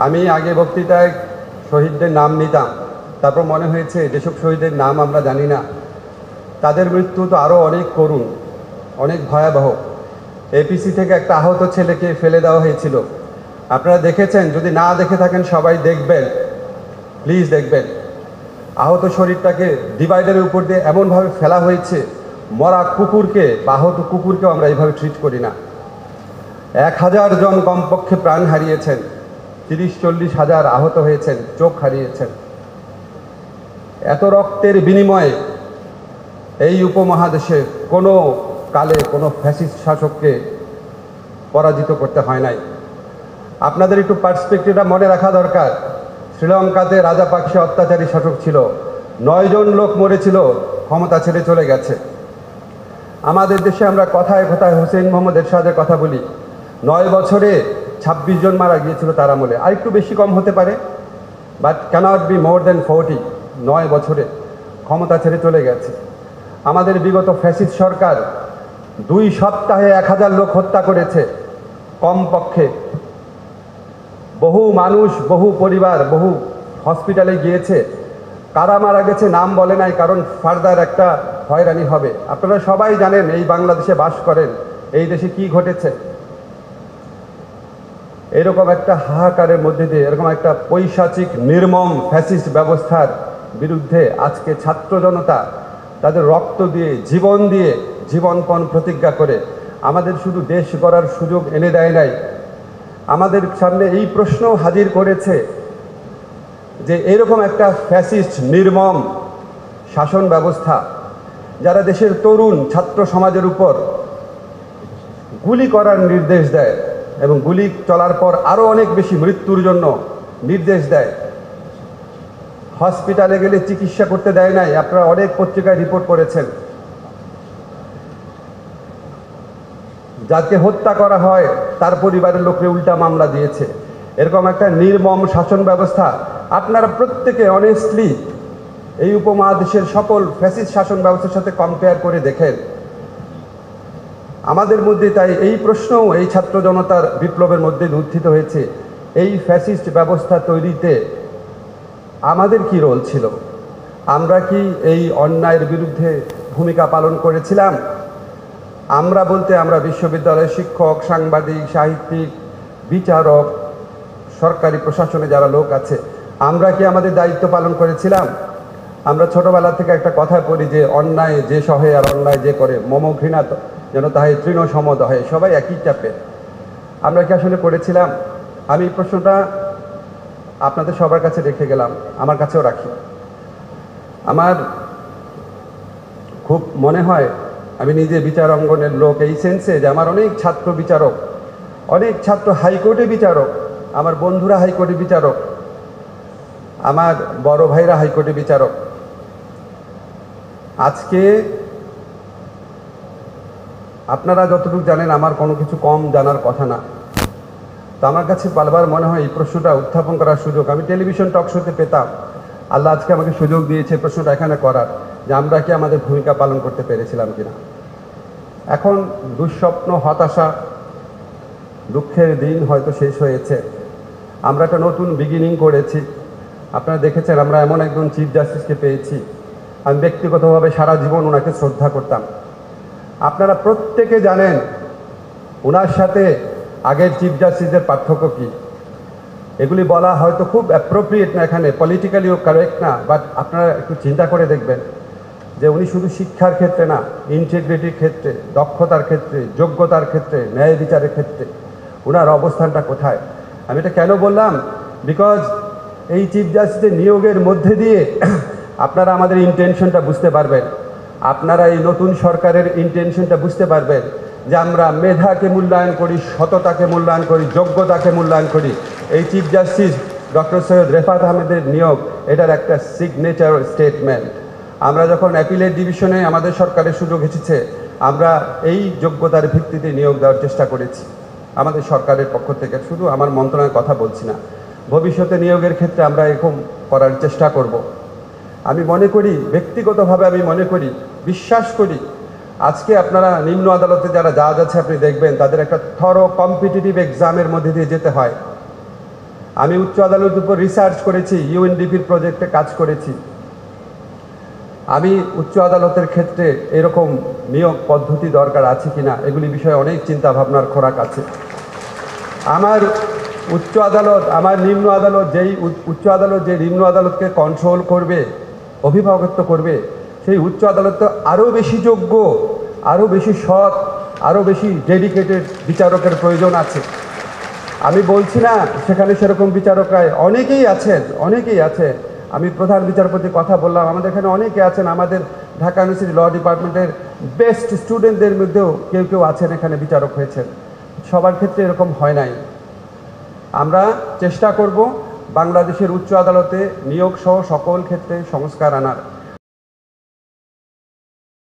আমি আগে বক্তৃতায় শহীদদের নাম নিতাম, তারপর মনে হয়েছে যেসব শহীদের নাম আমরা জানি না তাদের মৃত্যু তো আরও অনেক করুণ, অনেক ভয়াবহ। এপিসি থেকে একটা আহত ছেলেকে ফেলে দেওয়া হয়েছিল, আপনারা দেখেছেন, যদি না দেখে থাকেন সবাই দেখবেন, প্লিজ দেখবেন। আহত শরীরটাকে ডিভাইডারের উপর দিয়ে এমনভাবে ফেলা হয়েছে, মরা কুকুরকে বা আহত কুকুরকেও আমরা এইভাবে ট্রিট করি না। 1000 জন কমপক্ষে প্রাণ হারিয়েছেন, 30-40 হাজার আহত হয়েছেন, চোখ হারিয়েছেন। এত রক্তের বিনিময়ে এই উপমহাদেশে কোনো কালে কোনো ফ্যাসিস্ট শাসককে পরাজিত করতে হয় নাই। আপনাদের একটু পার্সপেক্টিভটা মনে রাখা দরকার। শ্রীলঙ্কাতে রাজাপাকসে অত্যাচারী শাসক ছিল, 9 জন লোক মরেছিল, ক্ষমতা ছেড়ে চলে গেছে। আমাদের দেশে আমরা কথায় কথায় হোসেন মোহাম্মদ এরশাদের কথা বলি, 9 বছরে 26 জন মারা গিয়েছিল তার আমলে, আর একটু বেশি কম হতে পারে, বাট ক্যানট বি মোর দেন 40। 9 বছরে ক্ষমতা ছেড়ে চলে গেছে। আমাদের বিগত ফ্যাসিস্ট সরকার 2 সপ্তাহে 1000 লোক হত্যা করেছে কমপক্ষে। বহু মানুষ, বহু পরিবার, বহু হসপিটালে গিয়েছে, কারা মারা গেছে নাম বলে নাই, কারণ ফার্দার একটা হয়রানি হবে। আপনারা সবাই জানেন, এই বাংলাদেশে বাস করেন, এই দেশে কি ঘটেছে। এরকম একটা হাহাকারের মধ্যে দিয়ে, এরকম একটা পৈশাচিক নির্মম ফ্যাসিস্ট ব্যবস্থার বিরুদ্ধে আজকে ছাত্র জনতা তাদের রক্ত দিয়ে, জীবনপণ প্রতিজ্ঞা করে আমাদের শুধু দেশ গড়ার সুযোগ এনে দেয় নাই, আমাদের সামনে এই প্রশ্নও হাজির করেছে যে এরকম একটা ফ্যাসিস্ট নির্মম শাসন ব্যবস্থা, যারা দেশের তরুণ ছাত্র সমাজের উপর গুলি করার নির্দেশ দেয় এবং গুলি চলার পর আরও অনেক বেশি মৃত্যুর জন্য নির্দেশ দেয়, হসপিটালে গেলে চিকিৎসা করতে দেয় নাই। আপনারা অনেক পত্রিকায় রিপোর্ট করেছেন। যাকে হত্যা করা হয় তার পরিবারের লোককে উল্টা মামলা দিয়েছে। এরকম একটা নির্মম শাসন ব্যবস্থা আপনারা প্রত্যেকে অনেস্টলি এই উপমহাদেশের সকল ফ্যাসিস্ট শাসন ব্যবস্থার সাথে কম্পেয়ার করে দেখেন। আমাদের মধ্যে তাই এই প্রশ্নও এই ছাত্র জনতার বিপ্লবের মধ্যে উত্থিত হয়েছে, এই ফ্যাসিস্ট ব্যবস্থা তৈরিতে আমাদের কি রোল ছিল? আমরা কি এই অন্যায়ের বিরুদ্ধে ভূমিকা পালন করেছিলাম? আমরা বলতে আমরা বিশ্ববিদ্যালয়ের শিক্ষক, সাংবাদিক, সাহিত্যিক, বিচারক, সরকারি প্রশাসনে যারা লোক আছে, আমরা কি আমাদের দায়িত্ব পালন করেছিলাম? আমরা ছোটবেলা থেকে একটা কথা পড়ি যে অন্যায় যে সহে আর অন্যায় যে করে মম ঘৃণা যেন তাহে তৃণ সমদহে, সবাই একই চাপে। আমরা কি আসলে করেছিলাম? আমি প্রশ্নটা আপনাদের সবার কাছে রেখে গেলাম, আমার কাছেও রাখি। আমার খুব মনে হয়, আমি নিজে বিচার অঙ্গনের লোক এই সেন্সে যে আমার অনেক ছাত্র বিচারক, অনেক ছাত্র হাইকোর্টে বিচারক, আমার বন্ধুরা হাইকোর্টে বিচারক, আমার বড় ভাইরা হাইকোর্টে বিচারক। আজকে আপনারা যতটুকু জানেন আমার কোনো কিছু কম জানার কথা না, তো আমার কাছে বারবার মনে হয় এই প্রশ্নটা উত্থাপন করার সুযোগ আমি টেলিভিশন টক শোতে পেতাম। আল্লাহ আজকে আমাকে সুযোগ দিয়েছে প্রশ্নটা এখানে করার, যে আমরা কি আমাদের ভূমিকা পালন করতে পেরেছিলাম কিনা। এখন দুঃস্বপ্ন, হতাশা, দুঃখের দিন হয়তো শেষ হয়েছে, আমরা একটা নতুন বিগিনিং করেছি। আপনারা দেখেছেন আমরা এমন একজন চিফ জাস্টিসকে পেয়েছি, আমি ব্যক্তিগতভাবে সারা জীবন ওনাকে শ্রদ্ধা করতাম। আপনারা প্রত্যেকে জানেন ওনার সাথে আগের চিফ জাস্টিসের পার্থক্য কী। এগুলি বলা হয়তো খুব অ্যাপ্রোপ্রিয়েট না, এখানে পলিটিক্যালিও কারেক্ট না, বাট আপনারা একটু চিন্তা করে দেখবেন যে উনি শুধু শিক্ষার ক্ষেত্রে না, ইন্টিগ্রিটির ক্ষেত্রে, দক্ষতার ক্ষেত্রে, যোগ্যতার ক্ষেত্রে, ন্যায় বিচারের ক্ষেত্রে ওনার অবস্থানটা কোথায়। আমি এটা কেন বললাম, বিকজ এই চিফ জাস্টিসের নিয়োগের মধ্যে দিয়ে আপনারা আমাদের ইন্টেনশনটা বুঝতে পারবেন, আপনারা এই নতুন সরকারের ইন্টেনশনটা বুঝতে পারবেন যে আমরা মেধাকে মূল্যায়ন করি, সততাকে মূল্যায়ন করি, যোগ্যতাকে মূল্যায়ন করি। এই chief justice doctor Syed Refat আহমেদের নিয়োগ এটার একটা সিগনেচার স্টেটমেন্ট। আমরা যখন অ্যাপিলেট ডিভিশনে আমাদের সরকারের সুযোগ এসেছে, আমরা এই যোগ্যতার ভিত্তিতে নিয়োগ দেওয়ার চেষ্টা করেছি আমাদের সরকারের পক্ষ থেকে। শুধু আমার মন্ত্রণালয়ের কথা বলছি না, ভবিষ্যতে নিয়োগের ক্ষেত্রে আমরা এরকম করার চেষ্টা করব। আমি মনে করি, ব্যক্তিগতভাবে আমি মনে করি, বিশ্বাস করি, আজকে আপনারা নিম্ন আদালতে যারা জাজ আছে আপনি দেখবেন তাদের একটা থরো কম্পিটিটিভ এক্সামের মধ্যে দিয়ে যেতে হয়। আমি উচ্চ আদালতের উপর রিসার্চ করেছি, ইউএনডিপির প্রজেক্টে কাজ করেছি। আমি উচ্চ আদালতের ক্ষেত্রে এরকম নিয়োগ পদ্ধতি দরকার আছে কিনা এগুলি বিষয়ে অনেক চিন্তা ভাবনার খোরাক আছে। আমার উচ্চ আদালত, আমার নিম্ন আদালত, উচ্চ আদালত যে নিম্ন আদালতকে কন্ট্রোল করবে, অভিভাবকত্ব করবে, সেই উচ্চ আদালত তো আরও বেশি যোগ্য, আরও বেশি সৎ, আরও বেশি ডেডিকেটেড বিচারকের প্রয়োজন আছে। আমি বলছি না সেখানে সেরকম বিচারকরাই অনেকেই আছেন। আমি প্রধান বিচারপতির কথা বললাম, আমাদের এখানে অনেকে আছেন, আমাদের ঢাকা ইউনিভার্সিটি ল ডিপার্টমেন্টের বেস্ট স্টুডেন্টদের মধ্যেও কেউ আছেন এখানে বিচারক হয়েছেন। সবার ক্ষেত্রে এরকম হয় নাই। আমরা চেষ্টা করব বাংলাদেশের উচ্চ আদালতে নিয়োগ সহ সকল ক্ষেত্রে সংস্কার আনার।